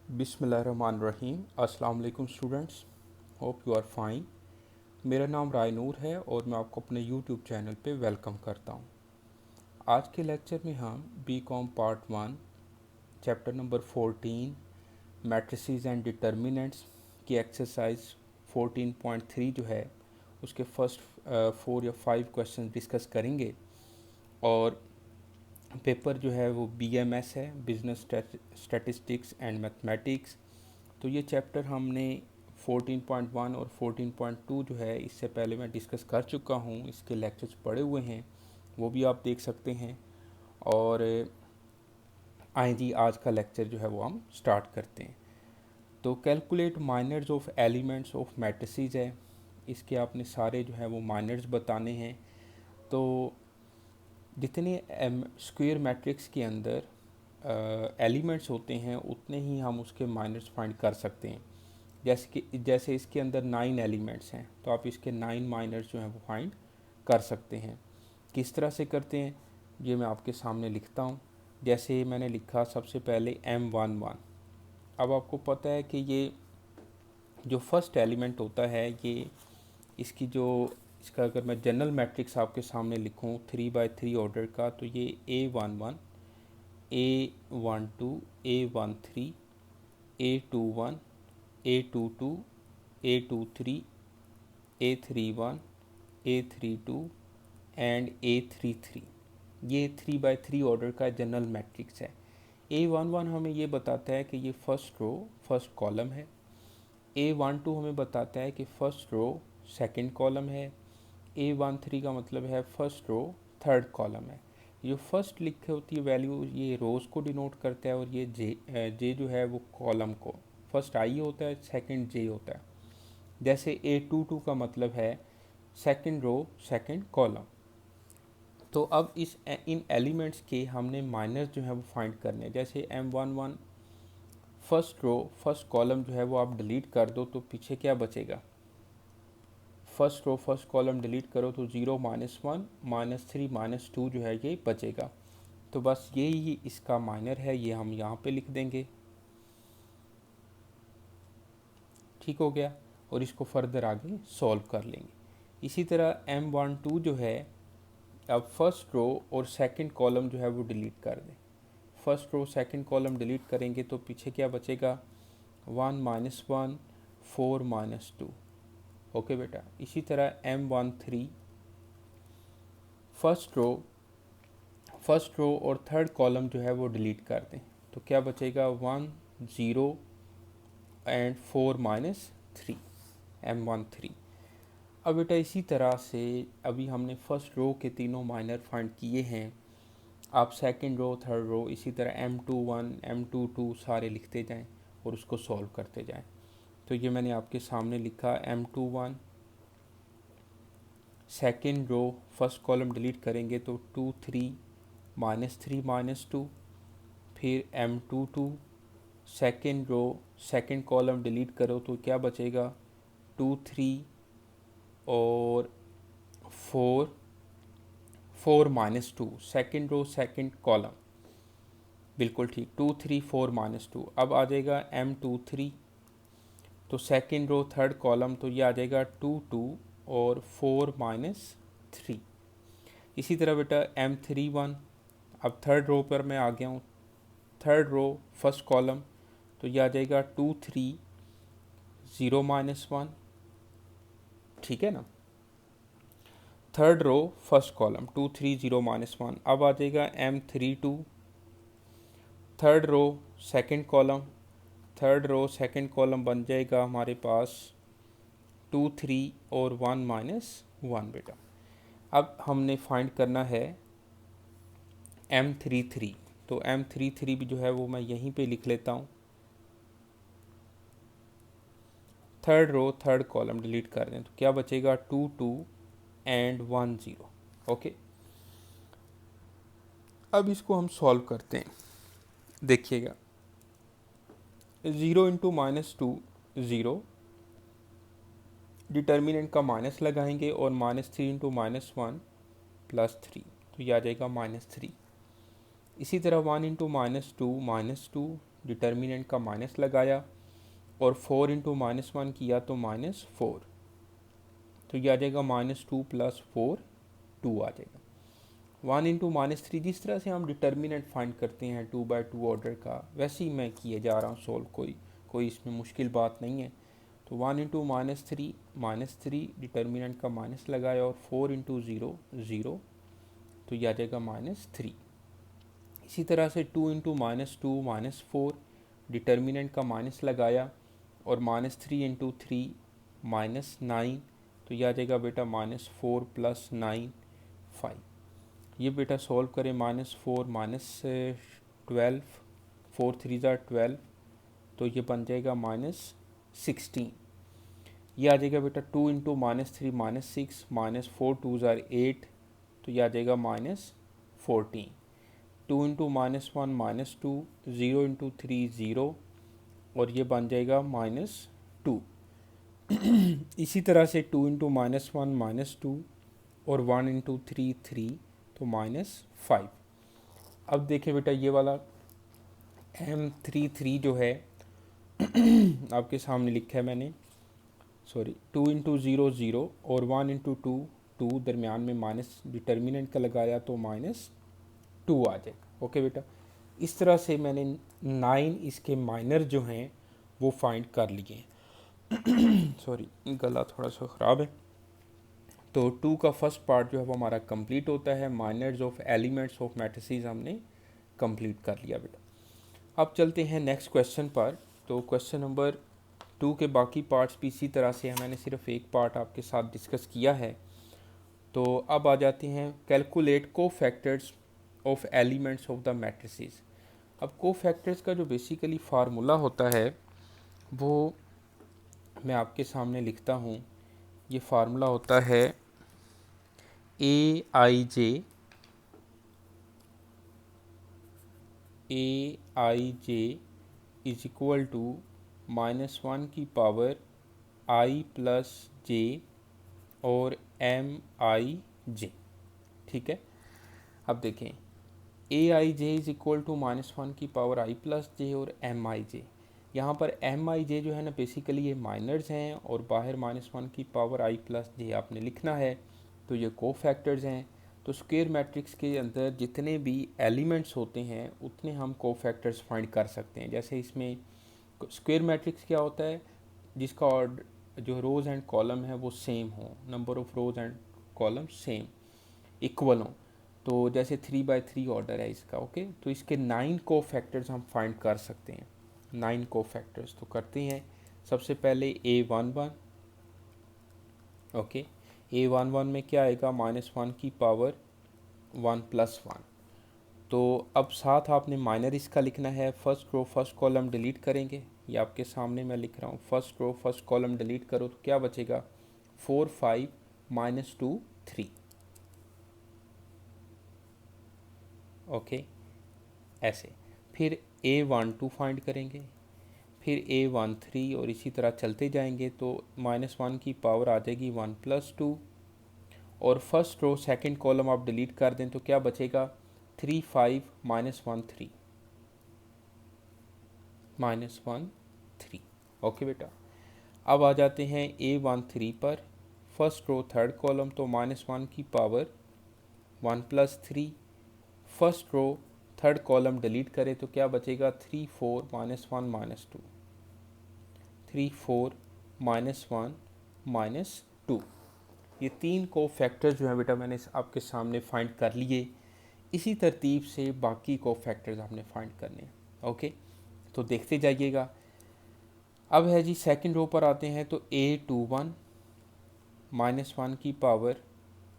बिस्मिल्लाहिर्रहमानिर्रहीम। अस्सलाम वालेकुम students, hope you are fine. मेरा नाम रायनूर है और मैं आपको अपने यूट्यूब चैनल पे वेलकम करता हूँ। आज के लेक्चर में हम BCom part 1 chapter number 14 matrices and determinants की एक्सरसाइज 14.3 जो है उसके फर्स्ट 4 या 5 क्वेश्चन डिस्कस करेंगे। और पेपर जो है वो BMS है, बिजनेस स्टैटिस्टिक्स एंड मैथमेटिक्स। तो ये चैप्टर हमने 14.1 और 14.2 जो है इससे पहले मैं डिस्कस कर चुका हूँ, इसके लेक्चर्स पड़े हुए हैं, वो भी आप देख सकते हैं। और आए जी, आज का लेक्चर जो है वो हम स्टार्ट करते हैं। तो calculate minors of elements of matrices है, इसके आपने सारे जो है वो माइनर्स बताने हैं। तो जितने स्क्वायर मैट्रिक्स के अंदर एलिमेंट्स होते हैं उतने ही हम उसके माइनर्स फाइंड कर सकते हैं। जैसे इसके अंदर 9 एलिमेंट्स हैं तो आप इसके 9 माइनर्स जो हैं वो फाइंड कर सकते हैं। किस तरह से करते हैं ये मैं आपके सामने लिखता हूँ। जैसे मैंने लिखा सबसे पहले M11। अब आपको पता है कि ये जो फर्स्ट एलिमेंट होता है ये इसका अगर मैं जनरल मैट्रिक्स आपके सामने लिखूँ 3/3 ऑर्डर का, तो ये A11, A12, A13, A21, A22, A23, A31, A32 and A33, ये 3/3 ऑर्डर का जनरल मैट्रिक्स है। A11 हमें ये बताता है कि ये फर्स्ट रो फर्स्ट कॉलम है। A12 हमें बताता है कि फर्स्ट रो सेकंड कॉलम है। A13 का मतलब है फर्स्ट रो थर्ड कॉलम है। जो फर्स्ट लिखे होती है वैल्यू ये रोज़ को डिनोट करता है और ये जे जो है वो कॉलम को, फर्स्ट आई होता है, सेकंड जे होता है। जैसे A22 का मतलब है सेकंड रो सेकंड कॉलम। तो अब इन एलिमेंट्स के हमने माइनस जो है वो फाइंड करने हैं। जैसे M11 first row first column जो है वो आप डिलीट कर दो तो पीछे क्या बचेगा। First row first column delete करो तो 0, -1, -3, -2 जो है ये बचेगा। तो बस ये ही इसका माइनर है, ये हम यहाँ पे लिख देंगे। ठीक हो गया। और इसको फर्दर आगे सॉल्व कर लेंगे। इसी तरह M12 जो है, अब फर्स्ट रो और सेकंड कॉलम जो है वो डिलीट कर दें। First row second column delete करेंगे तो पीछे क्या बचेगा, 1, -1, 4, -2। ओके बेटा। इसी तरह M13 फर्स्ट रो और थर्ड कॉलम जो है वो डिलीट कर दें तो क्या बचेगा, 1, 0 एंड 4, -3, M13। अब बेटा इसी तरह से अभी हमने फर्स्ट रो के तीनों माइनर फाइंड किए हैं। आप सेकंड रो थर्ड रो इसी तरह M21 M22 सारे लिखते जाएं और उसको सॉल्व करते जाएं। तो ये मैंने आपके सामने लिखा M21 second row first column delete करेंगे तो 2, 3, -3, -2। फिर M22 second row second column delete करो तो क्या बचेगा, 2, 3 और 4, 4, -2 सेकंड रो सेकंड कॉलम। बिल्कुल ठीक, 2, 3, 4, -2। अब आ जाएगा M23 तो सेकंड रो थर्ड कॉलम, तो ये आ जाएगा 2, 2 और 4, -3। इसी तरह बेटा M31, अब थर्ड रो पर मैं आ गया हूँ, थर्ड रो फर्स्ट कॉलम, तो ये आ जाएगा 2, 3, 0, -1। ठीक है ना। Third row first column 2, 3, 0, -1। अब आ जाएगा M32 third row second column, third row second column बन जाएगा हमारे पास 2, 3 और 1, -1 बेटा। अब हमने फाइंड करना है M33। तो M33 भी जो है वो मैं यहीं पे लिख लेता हूँ। Third row third column delete कर दें तो क्या बचेगा, 2, 2 एंड 1, 0। ओके। अब इसको हम सॉल्व करते हैं। देखिएगा 0 इंटू -2 0, डिटर्मिनेंट का माइनस लगाएंगे और -3 इंटू -1 +3, तो ये आ जाएगा -3। इसी तरह 1 इंटू -2 -2, डिटर्मिनेंट का माइनस लगाया और 4 इंटू -1 किया तो -4, तो ये आ जाएगा -2 + 4 2 आ जाएगा। 1 इंटू -3, जिस तरह से हम डिटर्मिनेंट फाइंड करते हैं 2/2 ऑर्डर का, वैसे ही मैं किए जा रहा हूँ सॉल्व, कोई इसमें मुश्किल बात नहीं है। तो 1 इंटू -3 डिटर्मिनेंट का माइनस लगाया और 4 इंटू 0 0, तो ये आ जाएगा -3। इसी तरह से 2 इंटू -2 -4 डिटर्मिनेंट का माइनस लगाया और -3 इंटू 3 -9, तो ये आ जाएगा बेटा -4 + 9 5। ये बेटा सॉल्व करें, -4 -12, 4 3 12, तो ये बन जाएगा -16। ये आ जाएगा बेटा 2 इंटू -3 -6 -4 2 8, तो ये आ जाएगा -14। 2 इंटू -1 -2, 0 इंटू 3 0, और ये बन जाएगा -2। इसी तरह से 2 इंटू -1 -2 और 1 इंटू 3 3, तो -5। अब देखिए बेटा ये वाला M33 जो है आपके सामने लिखा है मैंने, सॉरी 2 इंटू 0 0 और 1 इंटू 2 2, दरमियान में माइनस डिटर्मिनेंट का लगाया तो -2 आ जाएगा। ओके बेटा, इस तरह से मैंने 9 इसके माइनर जो हैं वो फाइंड कर लिए हैं। सॉरी, गला थोड़ा सा ख़राब है। तो 2 का फर्स्ट पार्ट जो है वो हमारा कंप्लीट होता है, minors of elements of matrices हमने कंप्लीट कर लिया बेटा। अब चलते हैं नेक्स्ट क्वेश्चन पर। तो क्वेश्चन नंबर 2 के बाकी पार्ट्स भी इसी तरह से हैं, मैंने सिर्फ एक पार्ट आपके साथ डिस्कस किया है। तो अब आ जाते हैं calculate cofactors of elements of the matrices. अब कोफैक्टर्स का जो बेसिकली फार्मूला होता है वो मैं आपके सामने लिखता हूँ। ये फार्मूला होता है AIJ इज इक्वल टू -1 की पावर I प्लस J और MIJ। ठीक है, अब देखें AIJ इज इक्वल टू -1 की पावर I प्लस J और MIJ। यहाँ पर MIJ जो है ना बेसिकली ये माइनर्स हैं और बाहर -1 की पावर I प्लस J आपने लिखना है, तो ये कोफैक्टर्स हैं। तो स्क्वायर मैट्रिक्स के अंदर जितने भी एलिमेंट्स होते हैं उतने हम कोफैक्टर्स फाइंड कर सकते हैं। जैसे इसमें स्क्वायर मैट्रिक्स क्या होता है, जिसका ऑर्डर जो रोज़ एंड कॉलम है वो सेम हो, number of rows and column same equal हो। तो जैसे 3/3 ऑर्डर है इसका, ओके, तो इसके 9 कोफैक्टर्स हम फाइंड कर सकते हैं। 9 कोफैक्टर्स तो करते हैं। सबसे पहले A11, ओके, A11 में क्या आएगा, -1 की पावर 1 + 1। तो अब साथ आपने माइनर इसका लिखना है। First row first column delete करेंगे, ये आपके सामने मैं लिख रहा हूँ। First row first column delete करो तो क्या बचेगा, 4 5 -2 3, ओके, ऐसे। फिर A12 फाइंड करेंगे, फिर A13 और इसी तरह चलते जाएंगे। तो -1 की पावर आ जाएगी 1 + 2, और फर्स्ट रो सेकंड कॉलम आप डिलीट कर दें तो क्या बचेगा, 3 5 -1 3 -1 3। ओके बेटा, अब आ जाते हैं A13 पर। फर्स्ट रो थर्ड कॉलम, तो -1 की power 1 + 3। First row third column delete करें तो क्या बचेगा, 3 4 -1 -2 3 4 -1 -2। ये 3 को फैक्टर जो है बेटा मैंने आपके सामने फाइंड कर लिए। इसी तरतीब से बाकी को फैक्टर्स आपने फाइंड करने हैं। ओके, तो देखते जाइएगा। अब है जी सेकंड रो पर आते हैं। तो A21 -1 की पावर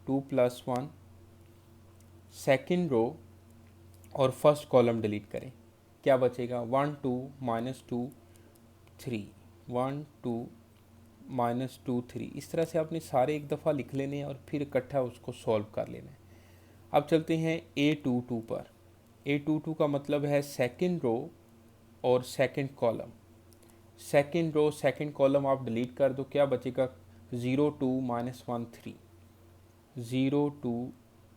2 + 1, सेकंड रो और फर्स्ट कॉलम डिलीट करें, क्या बचेगा, 1 2 -2 3 1 2 -2 3। इस तरह से आपने सारे एक दफ़ा लिख लेने हैं और फिर इकट्ठा उसको सॉल्व कर लेना है। अब चलते हैं A22 पर। A22 का मतलब है सेकंड रो और second column. Second row second column आप डिलीट कर दो, क्या बचेगा, 0 2 -1 3 0 2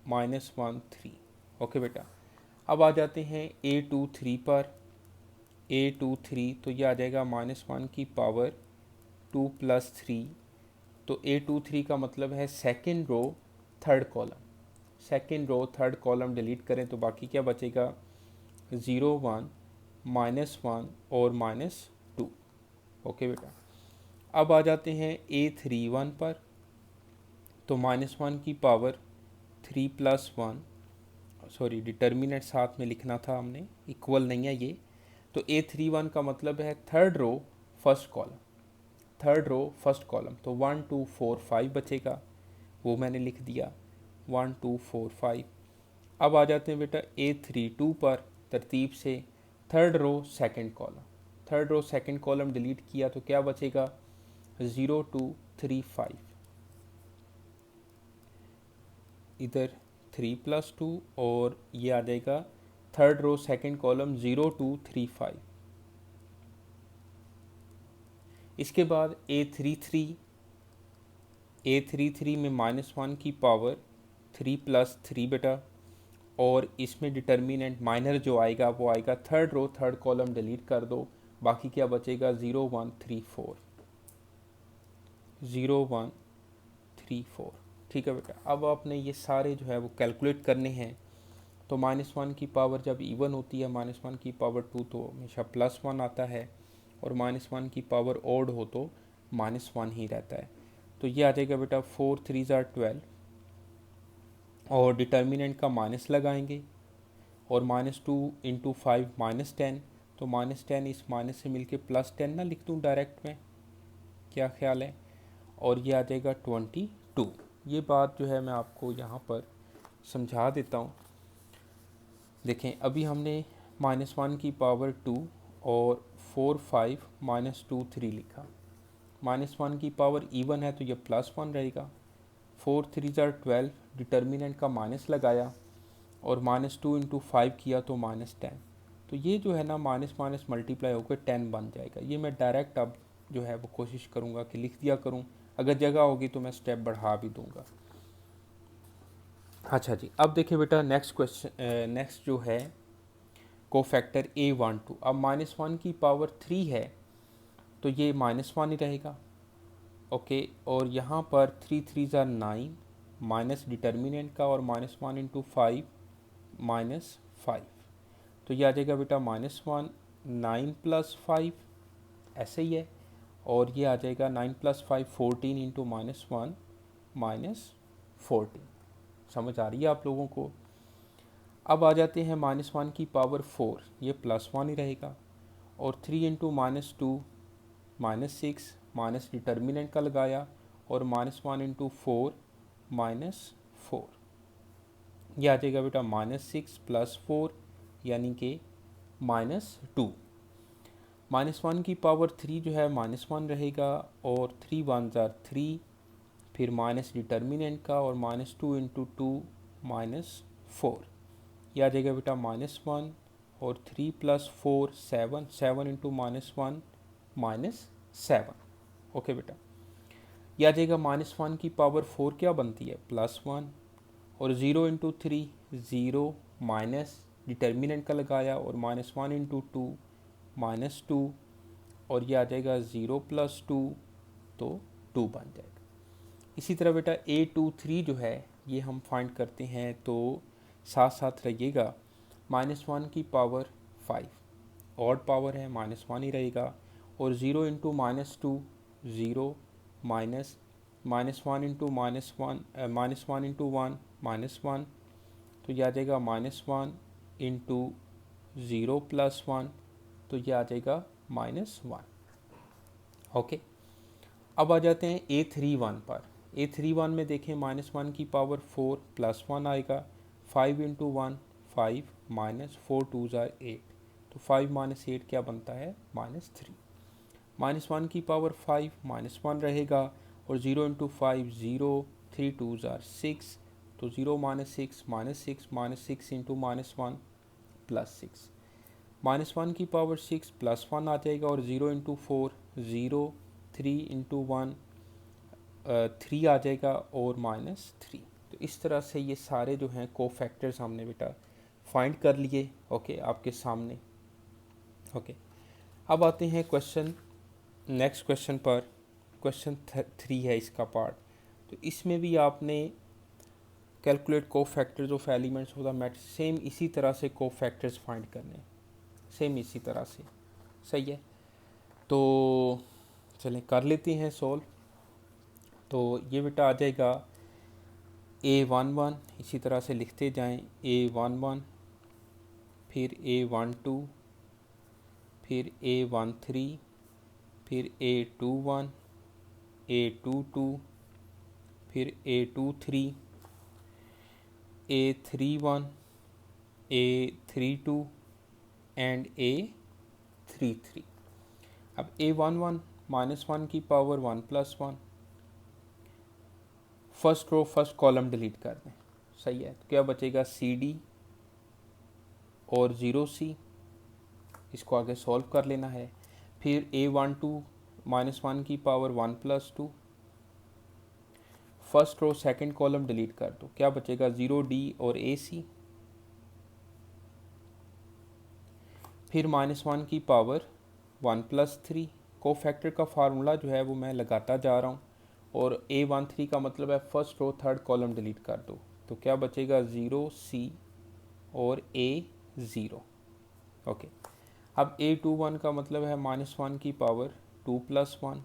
-1 3। ओके बेटा, अब आ जाते हैं A23 पर। A23, तो ये आ जाएगा -1 की पावर 2 + 3। तो A23 का मतलब है second row third column. Second row third column delete करें तो बाकी क्या बचेगा, 0 1 -1 और -2। ओके बेटा, अब आ जाते हैं A31 पर। तो -1 की पावर 3 + 1, सॉरी डिटर्मिनेंट साथ में लिखना था हमने, इक्वल नहीं है ये। तो A31 का मतलब है third row first column, third row first column. तो 1 2 4 5 बचेगा, वो मैंने लिख दिया 1 2 4 5। अब आ जाते हैं बेटा A32 पर, तरतीब से third row second column. Third row second column delete किया तो क्या बचेगा, 0 2 3 5, इधर 3 + 2 और ये आ जाएगा थर्ड रो सेकंड कॉलम 0 2 3 5। इसके बाद A33 में -1 की पावर 3 + 3 बेटा, और इसमें डिटर्मिनेंट माइनर जो आएगा वो आएगा third row third column delete कर दो, बाकी क्या बचेगा 0 1 3 4, 0 1 3 4। ठीक है बेटा, अब आपने ये सारे जो है वो कैलकुलेट करने हैं। तो -1 की पावर जब इवन होती है, -1 की पावर 2 तो हमेशा +1 आता है, और -1 की पावर ओड हो तो -1 ही रहता है। तो ये आ जाएगा बेटा 4 3 12, और डिटर्मिनेंट का माइनस लगाएंगे, और -2 × 5 -10। तो -10 इस माइनस से मिलके +10 ना लिख दूँ डायरेक्ट में, क्या ख्याल है। और ये आ जाएगा 22। ये बात जो है मैं आपको यहाँ पर समझा देता हूँ। देखें, अभी हमने -1 की पावर 2 और 4 5 -2 3 लिखा। -1 की पावर इवन है तो ये +1 रहेगा। 4 3 12, डिटर्मिनेंट का माइनस लगाया, और -2 × 5 किया तो -10। तो ये जो है ना माइनस माइनस मल्टीप्लाई होकर 10 बन जाएगा। ये मैं डायरेक्ट अब जो है वो कोशिश करूँगा कि लिख दिया करूँ, अगर जगह होगी तो मैं स्टेप बढ़ा भी दूँगा। अच्छा जी, अब देखिए बेटा नेक्स्ट क्वेश्चन, नेक्स्ट जो है कोफैक्टर A12। अब -1 की पावर 3 है तो ये -1 ही रहेगा। ओके, और यहाँ पर 3 3 9, माइनस डिटर्मिनेंट का, और -1 × 5 -5। तो ये आ जाएगा बेटा -1 9 + 5, ऐसे ही है। और ये आ जाएगा 9 + 5 14 × -1 -14। समझ आ रही है आप लोगों को। अब आ जाते हैं -1 की पावर 4, ये +1 ही रहेगा, और 3 × -2 -6, माइनस डिटर्मिनेंट का लगाया, और -1 × 4 -4। ये आ जाएगा बेटा -6 + 4 यानी कि -2। -1 की पावर 3 जो है -1 रहेगा, और 3 1 3, फिर माइनस डिटर्मिनेंट का, और -2 × 2 -4। यह आ जाएगा बेटा -1, और 3 + 4 7, 7 × -1 -7। ओके बेटा, यह आ जाएगा -1 की पावर 4 क्या बनती है, +1, और 0 × 3 0, माइनस डिटर्मिनेंट का लगाया, और -1 × 2 -2, और यह आ जाएगा 0 + 2, तो 2 बन जाएगा। इसी तरह बेटा A23 जो है ये हम फाइंड करते हैं, तो साथ साथ रहिएगा। -1 की पावर 5 ऑड पावर है, -1 ही रहेगा, और 0 × -2 0, माइनस -1 × -1 -1 तो यह आ जाएगा -1 × 0 + 1, तो यह आ जाएगा -1। ओके, अब आ जाते हैं A31 पर। A31 में देखें -1 की पावर 4 +1 आएगा, 5 × 1 5 -4 2 8, तो 5 - 8 क्या बनता है, -3। -1 की पावर 5 -1 रहेगा, और 0 × 5 0, 3 2 6, तो 0 - 6 -6 -6 × -1 +6। -1 की पावर 6 +1 आ जाएगा, और 0 × 4 0, 3 × 1 3 आ जाएगा, और -3। तो इस तरह से ये सारे जो हैं कोफैक्टर्स हमने बेटा फाइंड कर लिए। ओके, आपके सामने। ओके, अब आते हैं नेक्स्ट क्वेश्चन पर। क्वेश्चन 3 है इसका पार्ट। तो इसमें भी आपने calculate cofactors of elements of the matrix, same इसी तरह से कोफैक्टर्स फाइंड करने, सेम इसी तरह से। सही है, तो चलें कर लेते हैं सॉल्व। तो ये बेटा आ जाएगा A11, इसी तरह से लिखते जाएं, A11, फिर A12, फिर A13, फिर A21, A22, फिर A23, A31, A32 and A33। अब A11 -1 की power 1+1, first row first column delete कर दें। सही है, तो क्या बचेगा CD और 0C, इसको आगे सॉल्व कर लेना है। फिर A12 -1 की power 1+2, first row second column delete कर दो, क्या बचेगा 0D और AC। फिर -1 की पावर 1+3, कोफैक्टर का फार्मूला जो है वो मैं लगाता जा रहा हूँ, और A13 का मतलब है first row third column delete कर दो, तो क्या बचेगा 0C और A0। ओके, अब A21 का मतलब है -1 की पावर 2+1,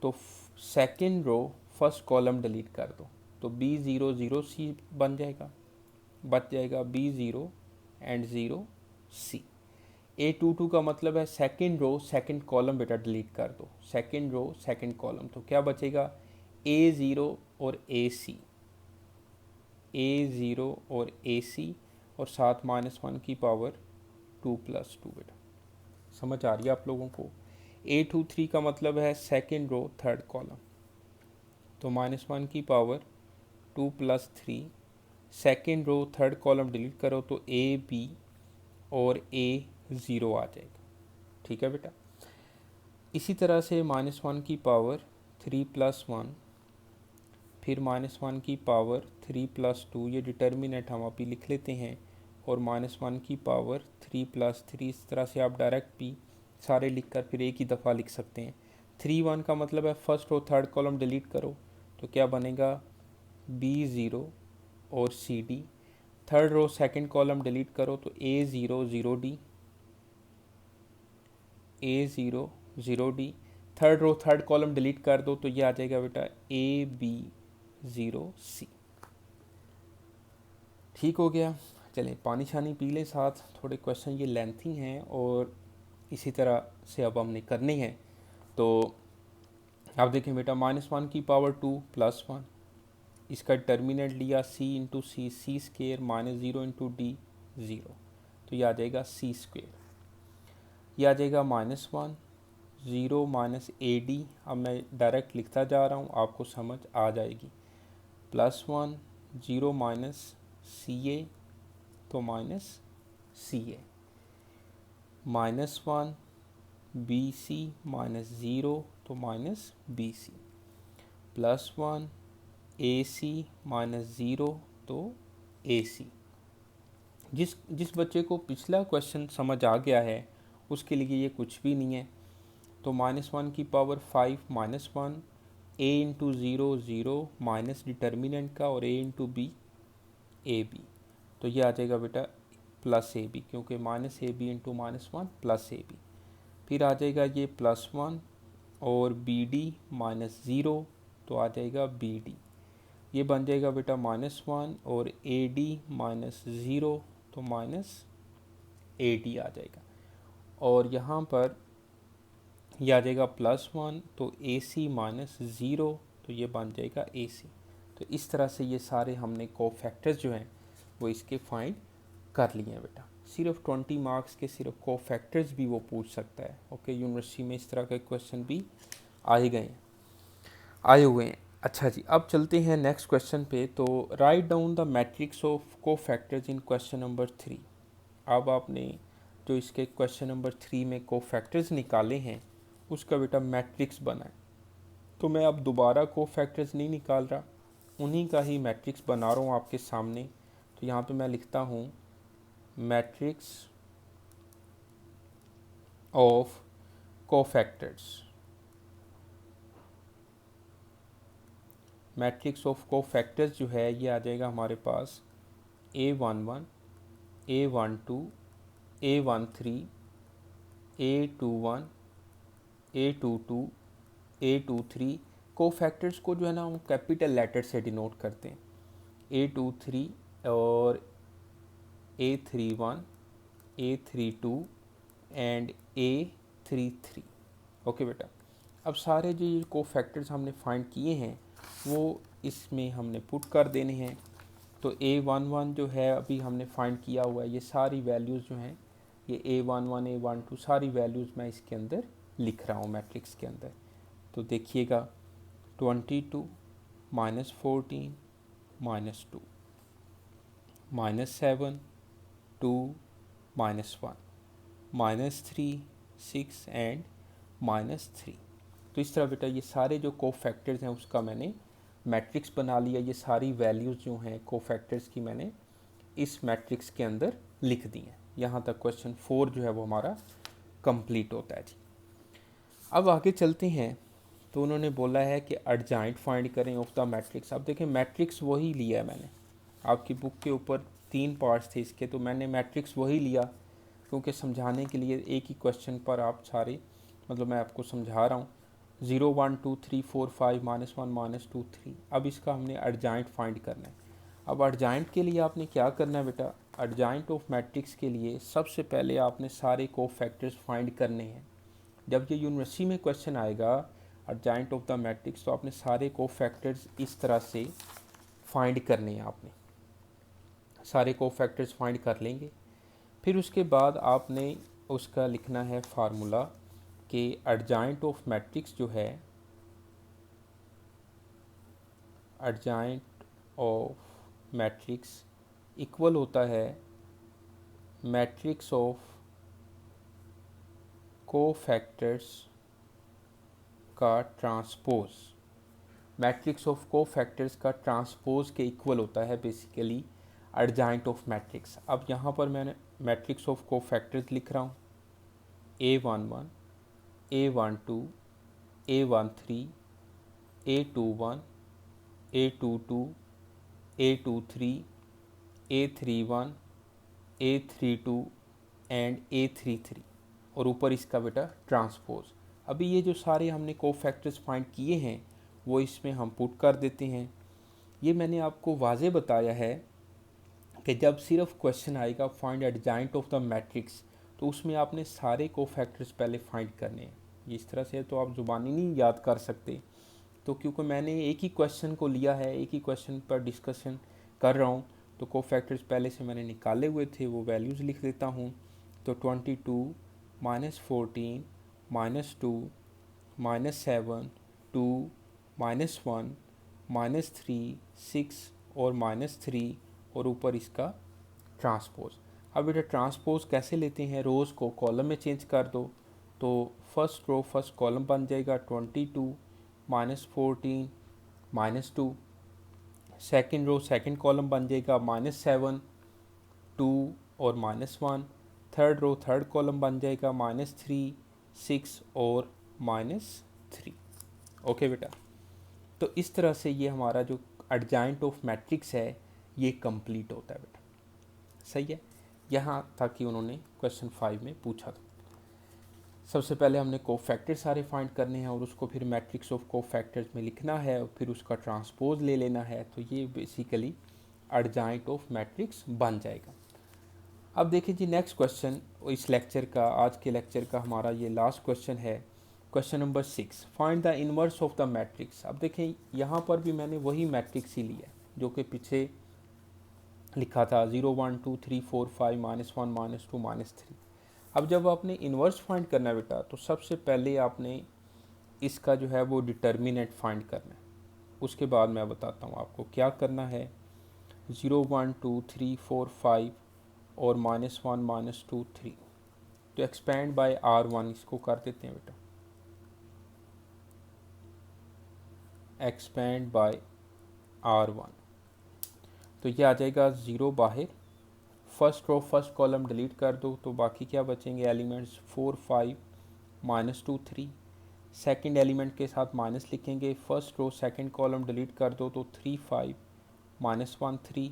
तो second row first column delete कर दो, तो B0 0C बन जाएगा, बच जाएगा B0 एंड 0C। A22 का मतलब है सेकेंड रो सेकेंड कॉलम बेटा डिलीट कर दो, सेकेंड रो सेकेंड कॉलम, तो क्या बचेगा A0 और AC, A0 और AC, और साथ -1 की पावर 2+2 बेटा। समझ आ रही है आप लोगों को। A23 का मतलब है सेकेंड रो थर्ड कॉलम, तो -1 की power 2+3, second row third column delete करो तो AB और A0 आ जाएगा। ठीक है बेटा, इसी तरह से -1 की पावर 3+1, फिर -1 की पावर 3+2, ये डिटर्मिनेंट हम अभी लिख लेते हैं, और -1 की पावर 3+3। इस तरह से आप डायरेक्ट भी सारे लिख कर फिर एक ही दफ़ा लिख सकते हैं। 3-1 का मतलब है first row third column delete करो, तो क्या बनेगा B0 और CD। Third row second column delete करो तो A0 0D, A0 0D। Third row third column delete कर दो तो ये आ जाएगा बेटा AB0C। ठीक हो गया। चलें पानी छानी पी लें साथ, थोड़े क्वेश्चन ये लेंथी हैं और इसी तरह से अब हमने करने हैं। तो आप देखें बेटा, -1 की पावर 2+1, इसका डिटर्मिनेंट लिया C इंटू सी, C स्क्वेयर, -0 इंटू D 0, तो ये आ जाएगा C स्क्वेयर। ये आ जाएगा -1 0 AD, अब मैं डायरेक्ट लिखता जा रहा हूँ, आपको समझ आ जाएगी। +1 0 CA, तो CA, -1 BC -0, तो BC, +1 AC -0, तो AC। जिस बच्चे को पिछला क्वेश्चन समझ आ गया है उसके लिए ये कुछ भी नहीं है। तो -1 की power 5 -1, A into 0 0, minus determinant का, और A इंटू B AB, तो ये आ जाएगा बेटा +AB, क्योंकि -AB इंटू -1 +AB। फिर आ जाएगा ये +1 और BD -0, तो आ जाएगा BD। ये बन जाएगा बेटा -1 और AD -0, तो AD आ जाएगा। और यहाँ पर ये आ जाएगा +1, तो AC -0, तो ये बन जाएगा AC। तो इस तरह से ये सारे हमने कोफैक्टर्स जो हैं वो इसके फाइंड कर लिए हैं बेटा। सिर्फ 20 मार्क्स के सिर्फ कोफैक्टर्स भी वो पूछ सकता है। ओके, यूनिवर्सिटी में इस तरह के क्वेश्चन भी आए हुए हैं। अच्छा जी, अब चलते हैं नेक्स्ट क्वेश्चन पे। तो write down the matrix of cofactors in question number 3। अब आपने जो इसके क्वेश्चन नंबर 3 में कोफैक्टर्स निकाले हैं उसका बेटा मैट्रिक्स बनाए। तो मैं अब दोबारा कोफैक्टर्स नहीं निकाल रहा, उन्हीं का ही मैट्रिक्स बना रहा हूँ आपके सामने। तो यहाँ पे मैं लिखता हूँ matrix of cofactors, matrix of cofactors जो है ये आ जाएगा हमारे पास A11, A12, A13, A21, A22, A23। Cofactors को जो है ना हम कैपिटल लेटर से डिनोट करते हैं, A23 और A31, A32 and A33। Okay बेटा, अब सारे जो ये कोफैक्टर्स हमने फाइंड किए हैं वो इसमें हमने पुट कर देने हैं। तो A11 जो है अभी हमने फाइंड किया हुआ है, ये सारी वैल्यूज़ जो हैं ये A11, A12 सारी वैल्यूज़ मैं इसके अंदर लिख रहा हूँ मैट्रिक्स के अंदर। तो देखिएगा 22 -14 -2 -7 2 -1 -3 6 एंड -3। तो इस तरह बेटा ये सारे जो कोफैक्टर्स हैं उसका मैंने मैट्रिक्स बना लिया। ये सारी वैल्यूज़ जो हैं कोफैक्टर्स की मैंने इस मैट्रिक्स के अंदर लिख दी हैं। यहाँ तक क्वेश्चन 4 जो है वो हमारा कंप्लीट होता है जी। अब आगे चलते हैं। तो उन्होंने बोला है कि एडजॉइंट फाइंड करें ऑफ द मैट्रिक्स। अब देखें मैट्रिक्स वही लिया है मैंने, आपकी बुक के ऊपर 3 पार्ट्स थे इसके, तो मैंने मैट्रिक्स वही लिया क्योंकि समझाने के लिए एक ही क्वेश्चन पर आप सारे मतलब मैं आपको समझा रहा हूँ 0 1 2 3 4 5 -1 -2 3। अब इसका हमने एडजॉइंट फाइंड करना है। अब एडजॉइंट के लिए आपने क्या करना है बेटा, एडजॉइंट ऑफ मैट्रिक्स के लिए सबसे पहले आपने सारे कोफैक्टर्स फाइंड करने हैं। जब ये यूनिवर्सिटी में क्वेश्चन आएगा एडजॉइंट ऑफ द मैट्रिक्स तो आपने सारे कोफैक्टर्स इस तरह से फाइंड करने हैं। आपने सारे कोफैक्टर्स फाइंड कर लेंगे, फिर उसके बाद आपने उसका लिखना है फार्मूला कि एडजॉइंट ऑफ मैट्रिक्स जो है, एडजॉइंट ऑफ मैट्रिक्स इक्वल होता है मैट्रिक्स ऑफ कोफैक्टर्स का ट्रांसपोज। मैट्रिक्स ऑफ कोफैक्टर्स का ट्रांसपोज के इक्वल होता है बेसिकली एडजॉइंट ऑफ मैट्रिक्स। अब यहाँ पर मैंने मैट्रिक्स ऑफ कोफैक्टर्स लिख रहा हूँ A11, A12, A13, A21, A22, A23, A31, A32 and A33 और ऊपर इसका बेटा ट्रांसपोज। अभी ये जो सारे हमने कोफैक्टर्स फाइंड किए हैं वो इसमें हम पुट कर देते हैं। ये मैंने आपको वाज़े बताया है कि जब सिर्फ क्वेश्चन आएगा find adjoint of the matrix तो उसमें आपने सारे कोफैक्टर्स पहले फाइंड करने हैं। इस तरह से तो आप ज़ुबानी नहीं याद कर सकते, तो क्योंकि मैंने एक ही क्वेश्चन को लिया है, एक ही क्वेश्चन पर डिस्कशन कर रहा हूँ, तो कोफैक्टर्स पहले से मैंने निकाले हुए थे, वो वैल्यूज़ लिख देता हूँ। तो 22 -14 -2 -7 2 -1 -3 6 और -3 और ऊपर इसका ट्रांसपोज। अब बेटा ट्रांसपोज कैसे लेते हैं, रोज़ को कॉलम में चेंज कर दो तो फर्स्ट रो फर्स्ट कॉलम बन जाएगा 22 -14 -2, सेकंड रो सेकंड कॉलम बन जाएगा -7 2 और -1, थर्ड रो थर्ड कॉलम बन जाएगा -3 6 और -3। ओके बेटा, तो इस तरह से ये हमारा जो एडजॉइंट ऑफ मैट्रिक्स है ये कंप्लीट होता है बेटा। सही है, यहाँ था कि उन्होंने क्वेश्चन 5 में पूछा था। सबसे पहले हमने कोफैक्टर सारे फाइंड करने हैं और उसको फिर मैट्रिक्स ऑफ कोफैक्टर्स में लिखना है और फिर उसका ट्रांसपोज ले लेना है, तो ये बेसिकली एडजॉइंट ऑफ मैट्रिक्स बन जाएगा। अब देखिए जी नेक्स्ट क्वेश्चन इस लेक्चर का, आज के लेक्चर का हमारा ये लास्ट क्वेश्चन है, question number 6, find the inverse of the matrix. अब देखें यहाँ पर भी मैंने वही मैट्रिक्स ही लिया जो कि पीछे लिखा था 0 1 2 3 4 5 -1 -2 -3। अब जब आपने इन्वर्स फाइंड करना है बेटा तो सबसे पहले आपने इसका जो है वो डिटर्मिनेंट फाइंड करना है। उसके बाद मैं बताता हूँ आपको क्या करना है। 0 1 2 3 4 5 और -1 -2 3, तो एक्सपेंड बाय R1 इसको कर देते हैं बेटा, एक्सपेंड बाय R1। तो ये आ जाएगा 0 बाहर, first row first column delete कर दो तो बाकी क्या बचेंगे एलिमेंट्स 4 5 -2 3। सेकंड एलिमेंट के साथ माइनस लिखेंगे, first row second column delete कर दो तो 3 5 -1 3।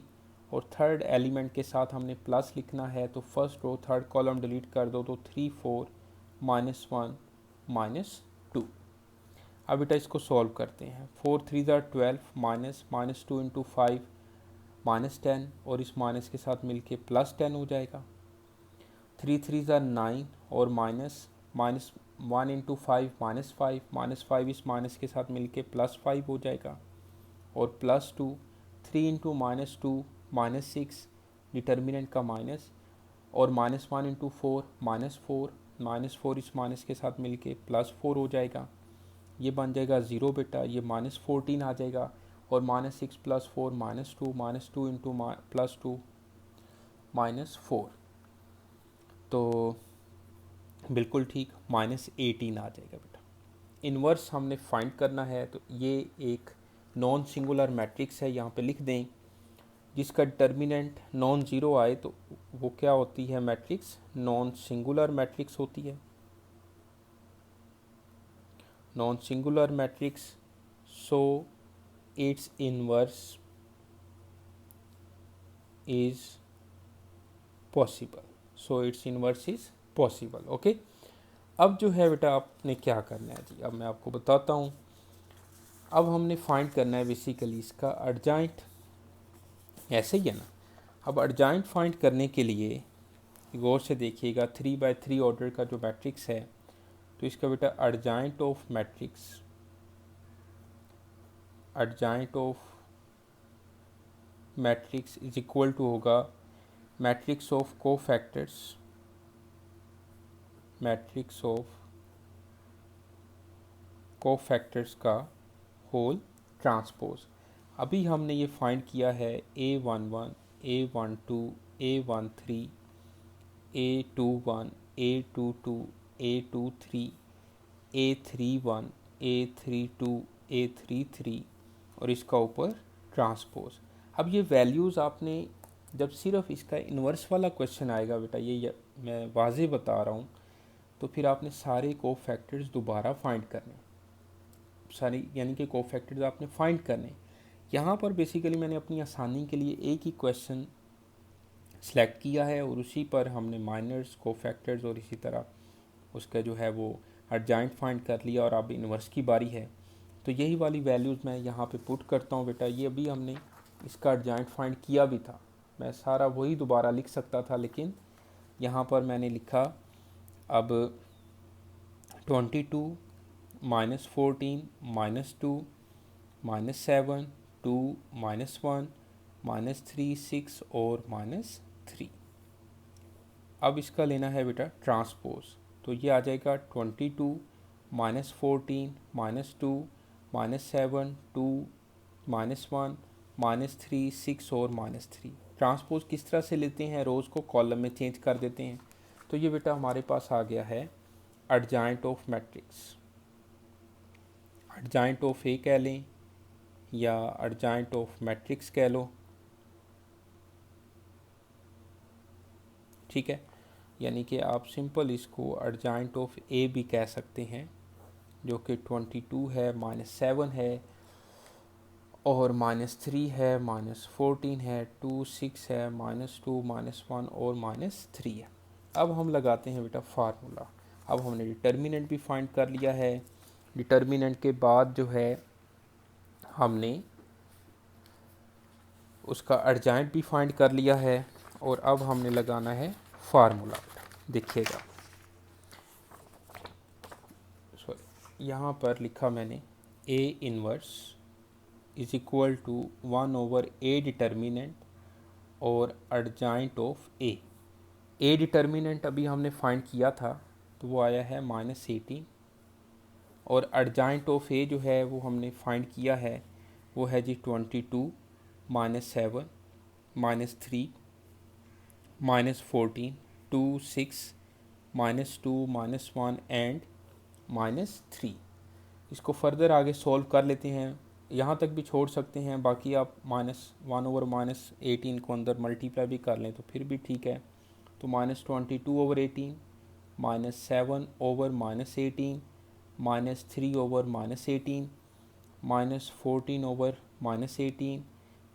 और थर्ड एलिमेंट के साथ हमने प्लस लिखना है तो first row third column delete कर दो तो 3 4 -1 -2। अब बेटा इसको सॉल्व करते हैं। 4 3 12 -2 इंटू 5 -10 और इस माइनस के साथ मिलके +10 हो जाएगा। 3 3 9 और -1 इंटू 5 -5 इस माइनस के साथ मिलके +5 हो जाएगा। और +2 3 इंटू -2 -6 डिटर्मिनेंट का माइनस और -1 इंटू 4 -4 इस माइनस के साथ मिलके +4 हो जाएगा। ये बन जाएगा 0 बेटा, ये -14 आ जाएगा। और -6 + 4 -2 इंटू +2 -4, तो बिल्कुल ठीक -18 आ जाएगा बेटा। इन्वर्स हमने फाइंड करना है तो ये एक नॉन सिंगुलर मैट्रिक्स है, यहाँ पे लिख दें, जिसका डिटर्मिनेंट नॉन ज़ीरो आए तो वो क्या होती है मैट्रिक्स, नॉन सिंगुलर मैट्रिक्स होती है। Non singular matrix, so it's inverse is possible. Okay, अब जो है बेटा आपने क्या करना है जी, अब मैं आपको बताता हूँ। अब हमने फाइंड करना है बेसिकली इसका अर्जाइंट, ऐसे ही है ना। अब अर्जाइंट फाइंड करने के लिए गौर से देखिएगा, 3 by 3 ऑर्डर का जो मैट्रिक्स है तो इसका बेटा adjoint of matrix is equal to होगा मैट्रिक्स ऑफ कोफैक्टर्स का होल ट्रांसपोज। अभी हमने ये फाइंड किया है A11 A12 A13 A21 A22 A23 A31 A32 A33 और इसका ऊपर ट्रांसपोज। अब ये वैल्यूज़ आपने जब सिर्फ इसका इन्वर्स वाला क्वेश्चन आएगा बेटा, ये मैं वाज़े बता रहा हूँ, तो फिर आपने सारे कोफैक्टर्स दोबारा फाइंड करने, सारी यानी कि कोफैक्टर्स आपने फाइंड करने। यहाँ पर बेसिकली मैंने अपनी आसानी के लिए एक ही क्वेश्चन सेलेक्ट किया है और उसी पर हमने माइनर्स, कोफैक्टर्स और इसी तरह उसका जो है वो अर्जाइंट फाइंड कर लिया। और अब इन्वर्स की बारी है, तो यही वाली वैल्यूज़ मैं यहाँ पे पुट करता हूँ बेटा। ये अभी हमने इसका अर्जाइंट फाइंड किया भी था, मैं सारा वही दोबारा लिख सकता था, लेकिन यहाँ पर मैंने लिखा अब 22 -14 -2 -7 2 -1 -3 6 और -3। अब इसका लेना है बेटा ट्रांसपोज, तो ये आ जाएगा 22 -14 -2 -7 2 -1 -3 6 और -3। ट्रांसपोज किस तरह से लेते हैं, रोज़ को कॉलम में चेंज कर देते हैं। तो ये बेटा हमारे पास आ गया है अर्जाइंट ऑफ मैट्रिक्स। अर्जाइंट ऑफ ए कह लें या अर्जाइंट ऑफ मैट्रिक्स कह लो, ठीक है। यानी कि आप सिंपल इसको अर्जाइंट ऑफ ए भी कह सकते हैं, जो कि 22 है, -7 है और -3 है, -14 है, 2 6 है, -2 -1 और -3 है। अब हम लगाते हैं बेटा फार्मूला। अब हमने डिटर्मिनेंट भी फाइंड कर लिया है, डिटर्मिनेंट के बाद जो है हमने उसका अर्जाइंट भी फाइंड कर लिया है और अब हमने लगाना है फार्मूला। देखिएगा, सॉरी यहाँ पर लिखा मैंने A inverse is equal to 1/A determinant और अर्जाइंट ऑफ ए डिटर्मिनेंट अभी हमने फाइंड किया था तो वो आया है -18 और अर्जाइंट ऑफ ए जो है वो हमने फाइंड किया है वो है जी 22 -7 -3 -14 2 6 -2 -1 एंड -3। इसको फर्दर आगे सॉल्व कर लेते हैं, यहाँ तक भी छोड़ सकते हैं, बाकी आप -1/-18 को अंदर मल्टीप्लाई भी कर लें तो फिर भी ठीक है। तो -22/18 -7/-18, -3/-18, -14/-18,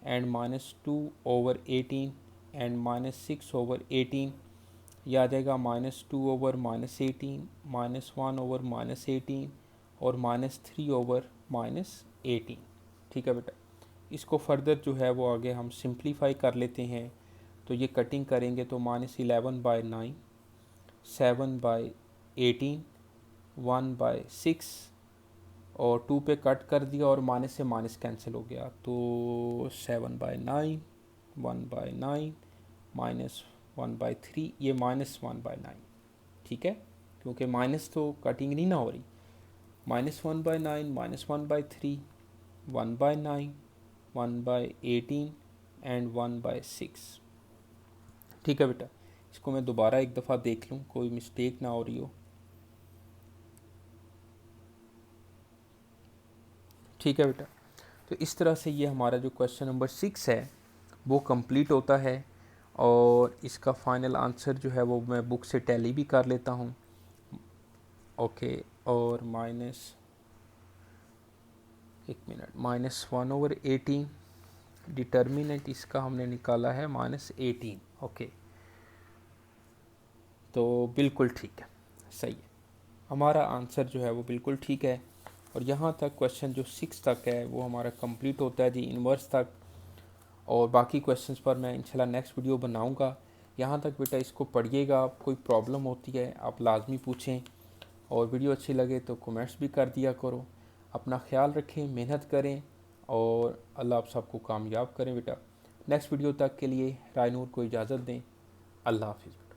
and -2/18 एंड -6/18। यह आ जाएगा -2/-18, -1/-18 और -3/-18। ठीक है बेटा, इसको फर्दर जो है वो आगे हम सिंप्लीफाई कर लेते हैं। तो ये कटिंग करेंगे तो -11/9, 7/18, 1/6 और 2 पे कट कर दिया और माइनस से माइनस कैंसिल हो गया। तो 7/9, 1/9 -1/3, ये -1/9। ठीक है, क्योंकि माइनस तो कटिंग नहीं ना हो रही। -1/9, -1/3, 1/9, 1/18 एंड 1/6। ठीक है बेटा, इसको मैं दोबारा एक दफ़ा देख लूँ, कोई मिस्टेक ना हो रही हो। ठीक है बेटा, तो इस तरह से ये हमारा जो क्वेश्चन नंबर 6 है वो कंप्लीट होता है। और इसका फाइनल आंसर जो है वो मैं बुक से टैली भी कर लेता हूँ। ओके, और -1/18, डिटर्मिनेंट इसका हमने निकाला है -18। ओके, तो बिल्कुल ठीक है, सही है, हमारा आंसर जो है वो बिल्कुल ठीक है। और यहाँ तक क्वेश्चन जो 6 तक है वो हमारा कंप्लीट होता है जी, इन्वर्स तक। और बाकी क्वेश्चंस पर मैं इंशाल्लाह नेक्स्ट वीडियो बनाऊंगा। यहाँ तक बेटा इसको पढ़िएगा, कोई प्रॉब्लम होती है आप लाजमी पूछें। और वीडियो अच्छी लगे तो कमेंट्स भी कर दिया करो। अपना ख्याल रखें, मेहनत करें और अल्लाह आप सबको कामयाब करें बेटा। नेक्स्ट वीडियो तक के लिए रायनूर को इजाज़त दें। अल्लाह हाफिज़।